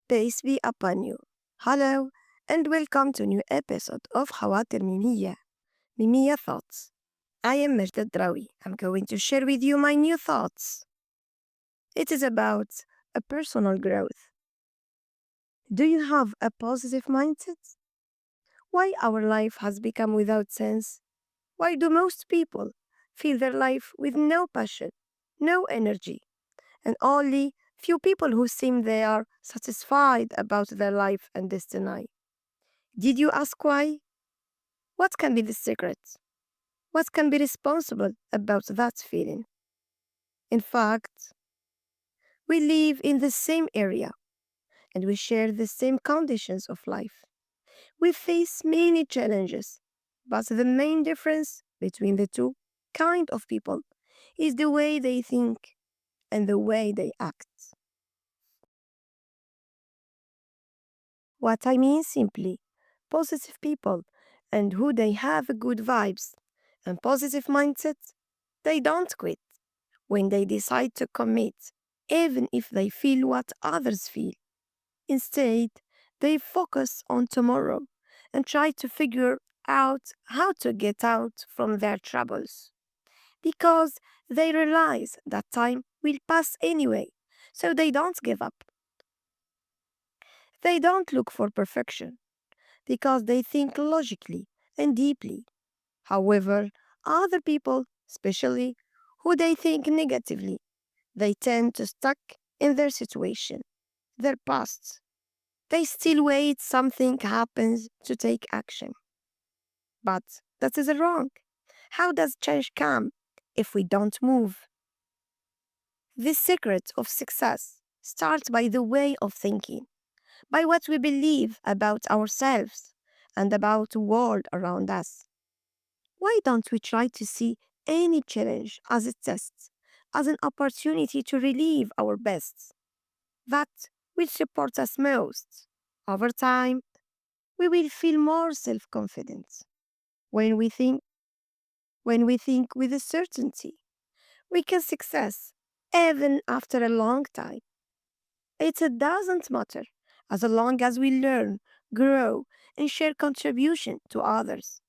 Peace be upon you. Hello, and welcome to a new episode of Khawatir Mimiya, Mimiya Thoughts. I am Mirta Drawi. I'm going to share with you my new thoughts. It is about a personal growth. Do you have a positive mindset? Why our life has become without sense? Why do most people feel their life with no passion, no energy, and only few people who seem they are satisfied about their life and destiny? Did you ask why? What can be the secret? What can be responsible about that feeling? In fact, we live in the same area and we share the same conditions of life. We face many challenges, but the main difference between the two kind of people is the way they think and the way they act. What I mean simply, positive people and who they have good vibes and positive mindsets, they don't quit when they decide to commit, even if they feel what others feel. Instead, they focus on tomorrow and try to figure out how to get out from their troubles. Because they realize that time will pass anyway, so they don't give up. They don't look for perfection because they think logically and deeply. However, other people, especially who they think negatively, they tend to stuck in their situation, their past. They still wait something happens to take action. But that is wrong. How does change come if we don't move? The secret of success starts by the way of thinking, by what we believe about ourselves and about the world around us. Why don't we try to see any challenge as a test, as an opportunity to relieve our best? That will support us most. Over time, we will feel more self-confident when we think with a certainty. We can success even after a long time. It doesn't matter as long as we learn, grow, and share contribution to others.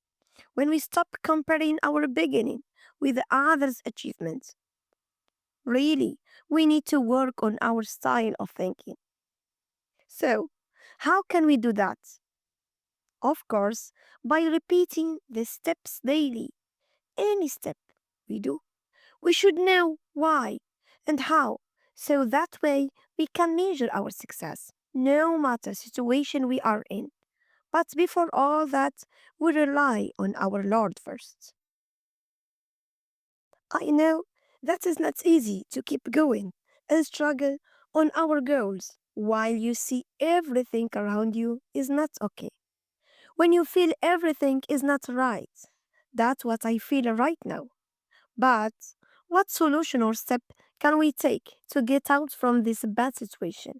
When we stop comparing our beginning with others' achievements, really, we need to work on our style of thinking. So, how can we do that? Of course, by repeating the steps daily. Any step we do, we should know why and how, so that way we can measure our success, no matter situation we are in. But before all that, we rely on our Lord first. I know that is not easy to keep going and struggle on our goals while you see everything around you is not okay. When you feel everything is not right, that's what I feel right now. But what solution or step can we take to get out from this bad situation?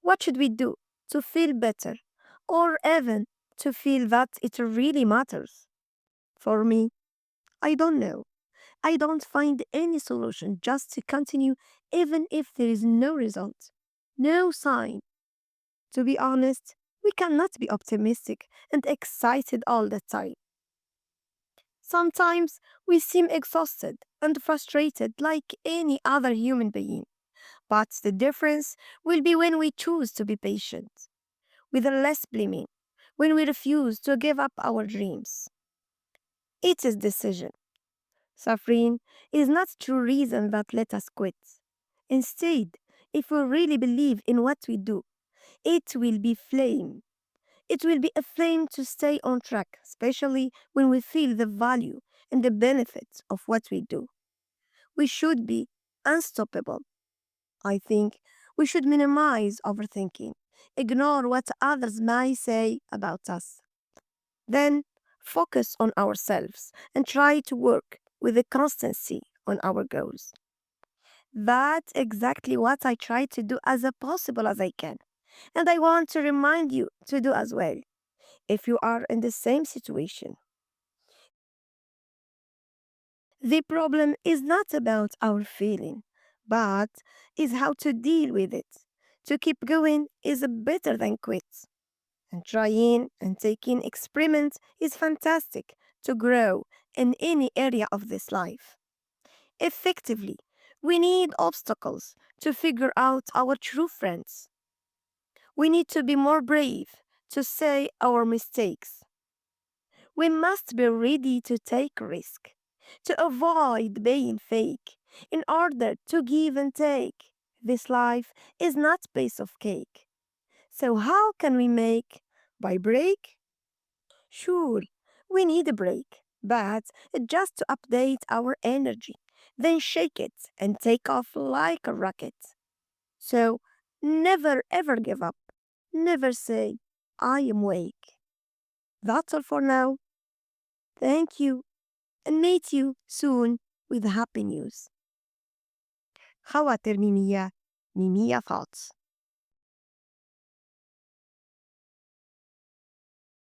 What should we do to feel better or even to feel that it really matters? For me, I don't know. I don't find any solution just to continue even if there is no result, no sign. To be honest, we cannot be optimistic and excited all the time. Sometimes we seem exhausted and frustrated like any other human being. But the difference will be when we choose to be patient, with less blaming, when we refuse to give up our dreams. It is decision. Suffering is not true reason that let us quit. Instead, if we really believe in what we do, it will be flame. It will be a flame to stay on track, especially when we feel the value and the benefits of what we do. We should be unstoppable. I think we should minimize overthinking, ignore what others may say about us. Then focus on ourselves and try to work with a constancy on our goals. That's exactly what I try to do as possible as I can. And I want to remind you to do as well if you are in the same situation. The problem is not about our feeling, but is how to deal with it. To keep going is better than quit. And trying and taking experiments is fantastic to grow in any area of this life. Effectively, we need obstacles to figure out our true friends. We need to be more brave to say our mistakes. We must be ready to take risk, to avoid being fake, in order to give and take. This life is not piece of cake. So how can we make by break? Sure, we need a break, but just to update our energy, then shake it and take off like a rocket. So never ever give up. Never say, I am weak. That's all for now. Thank you and meet you soon with happy news. خواطر ميمية. ميمية thoughts.